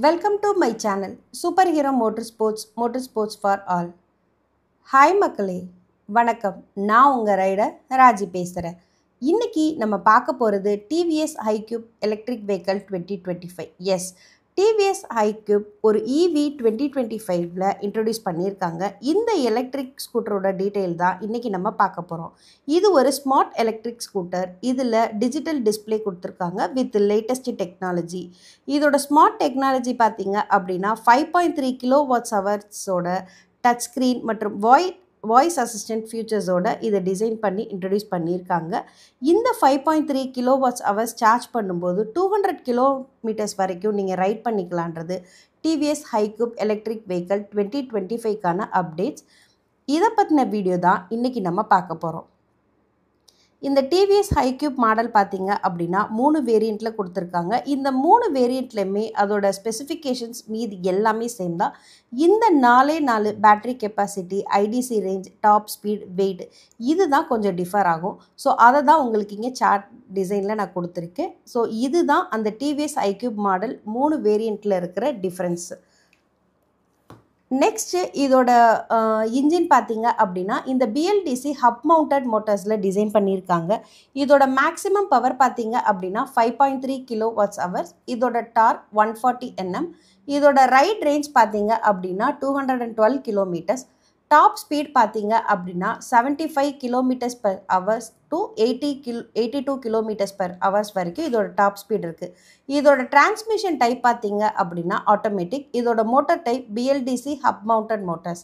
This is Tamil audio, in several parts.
Welcome to my channel Superhero Motorsports for all. Hi மக்களே, வணக்கம். நான் உங்க ரைடர் ராஜி பேசுறேன். இன்னைக்கு நம்ம பார்க்க போறது TVS iQube Electric Vehicle 2025. Yes, TVS iQube ஒரு EV 2025ல இன்ட்ரோடியூஸ் பண்ணியிருக்காங்க. இந்த எலக்ட்ரிக் ஸ்கூட்டரோட டீட்டெயில் தான் இன்னைக்கு நம்ம பார்க்க போகிறோம். இது ஒரு ஸ்மார்ட் எலக்ட்ரிக் ஸ்கூட்டர். இதில் டிஜிட்டல் டிஸ்பிளே கொடுத்துருக்காங்க வித் லேட்டஸ்ட் டெக்னாலஜி. இதோட ஸ்மார்ட் டெக்னாலஜி பார்த்தீங்க அப்படின்னா 5.3 kWh டச் ஸ்க்ரீன் மற்றும் வாய்ஸ் அசிஸ்டன்ட் ஃபியூச்சர்ஸோட இதை டிசைன் பண்ணி இன்ட்ரடியூஸ் பண்ணியிருக்காங்க. இந்த 5.3 kWh சார்ஜ் பண்ணும்போது 200 km வரைக்கும் நீங்கள் ரைட் பண்ணிக்கலான்றது டிவிஎஸ் iQube எலக்ட்ரிக் வெஹிக்கிள் 2025க்கான அப்டேட்ஸ். இதை பற்றின வீடியோ தான் இன்றைக்கி நம்ம பார்க்க போகிறோம். இந்த டிவிஎஸ் iQube மாடல் பார்த்தீங்க அப்படின்னா 3 வேரியண்ட்டில் கொடுத்துருக்காங்க. இந்த 3 வேரியண்ட்லையுமே அதோட ஸ்பெசிஃபிகேஷன்ஸ் மீது எல்லாமே சேம் தான். இந்த 4 battery capacity, IDC range, top speed, weight இது தான் கொஞ்சம் டிஃபர் ஆகும். ஸோ அதை தான் உங்களுக்கு இங்கே சார்ட் டிசைனில் நான் கொடுத்துருக்கேன். ஸோ இது தான் அந்த டிவிஎஸ் iQube மாடல் 3 வேரியண்ட்டில் இருக்கிற டிஃப்ரென்ஸு. நெக்ஸ்ட்டு இதோட இன்ஜின் பார்த்தீங்க அப்படின்னா இந்த பிஎல்டிசி ஹப் மவுண்டட் மோட்டார்ஸில் டிசைன் பண்ணியிருக்காங்க. இதோட மேக்ஸிமம் பவர் பார்த்தீங்க அப்படின்னா 5.3 kWh. இதோட டார்க் 140 Nm. இதோட ரைட் ரேஞ்ச் பார்த்தீங்க அப்படின்னா 212 km. டாப் ஸ்பீட் பார்த்தீங்க அப்படின்னா 75 km/h to 82 km/h வரைக்கும் இதோட டாப் ஸ்பீட் இருக்குது. இதோட டிரான்ஸ்மிஷன் டைப் பார்த்தீங்க அப்படின்னா ஆட்டோமேட்டிக். இதோட motor type BLDC hub mounted motors.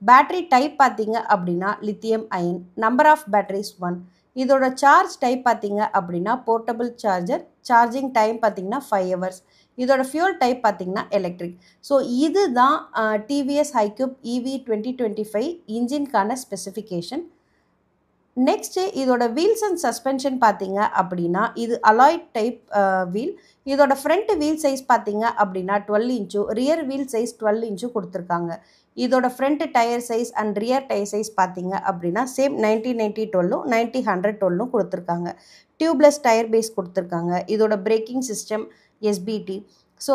Battery type பார்த்தீங்க அப்படின்னா lithium ion. Number of batteries 1. இதோட சார்ஜ் டைப் பார்த்தீங்க அப்படின்னா போர்ட்டபிள் சார்ஜர். சார்ஜிங் டைம் பார்த்தீங்கன்னா 5 hours. இதோட ஃபியூல் டைப் பார்த்தீங்கன்னா எலக்ட்ரிக். ஸோ இது தான் டிவிஎஸ் iQube EV 2025 இன்ஜின்கான ஸ்பெசிஃபிகேஷன். நெக்ஸ்ட்டு இதோட வீல்ஸ் அண்ட் சஸ்பென்ஷன் பார்த்தீங்க அப்படின்னா இது அலாய்ட் டைப் வீல். இதோட ஃப்ரண்ட் வீல் சைஸ் பார்த்தீங்க அப்படின்னா 12 inch, rear wheel size 12 inch கொடுத்துருக்காங்க. இதோட front tyre size and rear tyre size பார்த்தீங்க அப்படின்னா சேம் 90/90/12 90/100/12 கொடுத்துருக்காங்க. டியூப்லெஸ் டயர் பேஸ் கொடுத்துருக்காங்க. இதோட braking system SBT. So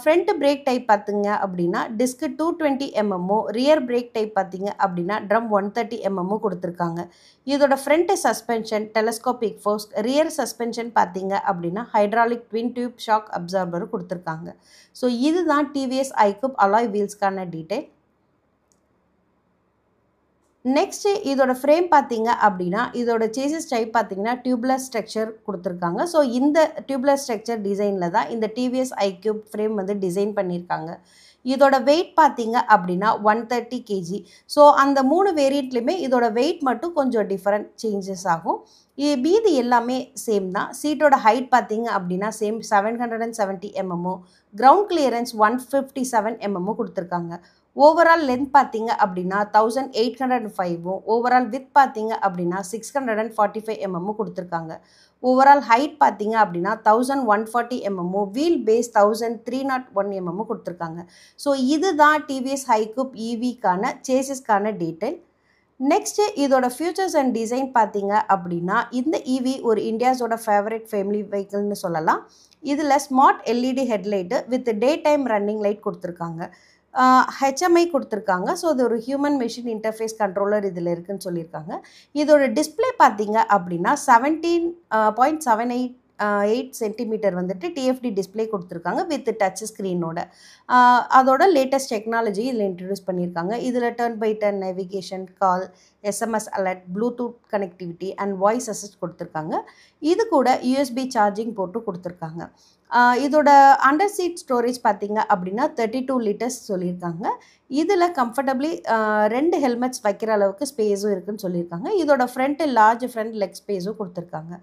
front brake type பார்த்திங்க அப்படின்னா disc 220 mm, rear brake type பார்த்திங்க அப்படின்னா ட்ரம் 130 mm கொடுத்துருக்காங்க. இதோட front suspension telescopic forks, rear suspension பார்த்திங்க அப்படின்னா ஹைட்ராலிக் ட்வின் டியூப் ஷாக் அப்சார்பரும் கொடுத்துருக்காங்க. ஸோ இதுதான் டிவிஎஸ் iQube அலாய் வீல்ஸ்க்கான டீட்டெயில். நெக்ஸ்ட்டு இதோட ஃப்ரேம் பார்த்தீங்க அப்படின்னா இதோட சேசிஸ் டைப் பார்த்தீங்கன்னா டியூப்லெஸ் ஸ்ட்ரக்சர் கொடுத்துருக்காங்க. ஸோ இந்த டியூப்லெஸ் ஸ்ட்ரக்சர் டிசைனில் தான் இந்த டிவிஎஸ் iQube ஃப்ரேம் வந்து டிசைன் பண்ணியிருக்காங்க. இதோட வெயிட் பார்த்தீங்க அப்படின்னா 130 kg. ஸோ அந்த 3 வேரியண்ட்லேயுமே இதோட வெயிட் மட்டும் கொஞ்சம் டிஃப்ரெண்ட் சேஞ்சஸ் ஆகும். மீதி எல்லாமே சேம் தான். சீட்டோட ஹைட் பார்த்தீங்க அப்படின்னா same 770 mm, ground clearance 157 mm கொடுத்துருக்காங்க. ஓவரால் லென்த் பார்த்தீங்க அப்படின்னா 1805, ஓவரால் வித் பார்த்தீங்க அப்படின்னா 645 mm கொடுத்துருக்காங்க. ஓவரால் ஹைட் பார்த்தீங்க அப்படின்னா 1140 mm, வீல் பேஸ் 1301 mm கொடுத்துருக்காங்க. ஸோ இதுதான் டிவிஎஸ் iQube EVக்கான சேசிஸ்க்கான டீட்டெயில். நெக்ஸ்ட்டு இதோட ஃபியூச்சர்ஸ் அண்ட் டிசைன் பார்த்தீங்க அப்படின்னா இந்த EV ஒரு இந்தியாஸோட ஃபேவரட் ஃபேமிலி வெஹிக்கிள்னு சொல்லலாம். இதில் smart LED headlight with day time running light கொடுத்துருக்காங்க. HMI கொடுத்துருக்காங்க. ஸோ இது ஒரு ஹியூமன் மெஷின் இன்டர்ஃபேஸ் கண்ட்ரோலர் இதில் இருக்குதுன்னு சொல்லியிருக்காங்க. இதோட டிஸ்பிளே பார்த்தீங்க அப்படின்னா 17.78 சென்டிமீட்டர் வந்துட்டு டிஎஃப்டி டிஸ்பிளே கொடுத்துருக்காங்க வித் டச் ஸ்க்ரீனோட. அதோட லேட்டஸ்ட் டெக்னாலஜி இதில் இன்ட்ரடியூஸ் பண்ணியிருக்காங்க. இதில் turn by turn navigation, call, SMS alert, Bluetooth connectivity and voice assist கொடுத்துருக்காங்க. இது கூட USB சார்ஜிங் போட்டு கொடுத்துருக்காங்க. இதோட அண்டர் சீட் ஸ்டோரேஜ் பார்த்தீங்க அப்படின்னா 32 liters சொல்லியிருக்காங்க. இதில் கம்ஃபர்டபிளி 2 ஹெல்மெட்ஸ் வைக்கிற அளவுக்கு ஸ்பேஸும் இருக்குதுன்னு சொல்லியிருக்காங்க. இதோட லார்ஜ் ஃப்ரண்ட் லெக் ஸ்பேஸும் கொடுத்துருக்காங்க.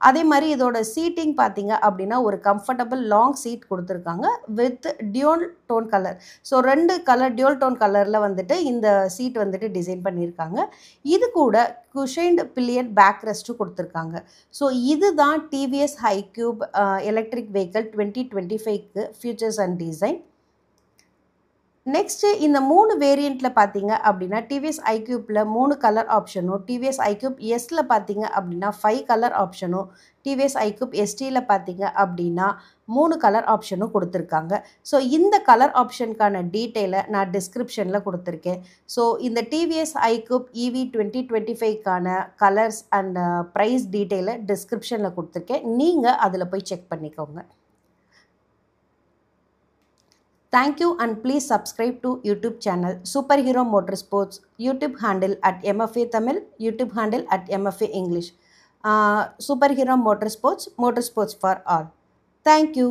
அதே மாதிரி இதோட சீட்டிங் பார்த்தீங்க அப்படின்னா ஒரு கம்ஃபர்டபுள் லாங் சீட் கொடுத்துருக்காங்க with dual tone colour. So 2 colour dual tone கலரில் வந்துட்டு இந்த சீட் வந்துட்டு டிசைன் பண்ணியிருக்காங்க. இது கூட குஷைன்டு பில்லியன் பேக் ரெஸ்ட்டும் கொடுத்துருக்காங்க. ஸோ இதுதான் டிவிஎஸ் iQube எலக்ட்ரிக் வெஹிக்கிள் 2025க்கு ஃபியூச்சர்ஸ் அண்ட் டிசைன். நெக்ஸ்ட்டு இந்த 3 வேரியண்ட்டில் பார்த்தீங்க அப்படின்னா டிவிஎஸ் ஐக்யூப்பில் 3 கலர் ஆப்ஷனும், டிவிஎஸ் ஐக்யூப் எஸ்ல பார்த்தீங்க அப்படின்னா 5 கலர் ஆப்ஷனும், டிவிஎஸ் ஐக்யூப் எஸ்டியில் பார்த்தீங்க அப்படின்னா 3 கலர் ஆப்ஷனும் கொடுத்துருக்காங்க. ஸோ இந்த கலர் ஆப்ஷனுக்கான டீட்டெயிலை நான் டிஸ்கிரிப்ஷனில் கொடுத்துருக்கேன். ஸோ இந்த டிவிஎஸ் ஐக்யூப் இவி 2025க்கான கலர்ஸ் அண்ட் ப்ரைஸ் டீட்டெயிலை டிஸ்கிரிப்ஷனில் கொடுத்துருக்கேன். நீங்கள் அதில் போய் செக் பண்ணிக்கோங்க. Thank you and please subscribe to YouTube channel Superhero Motorsports, YouTube handle at MFA Tamil, YouTube handle at MFA English. Superhero Motorsports, Motorsports for all. Thank you.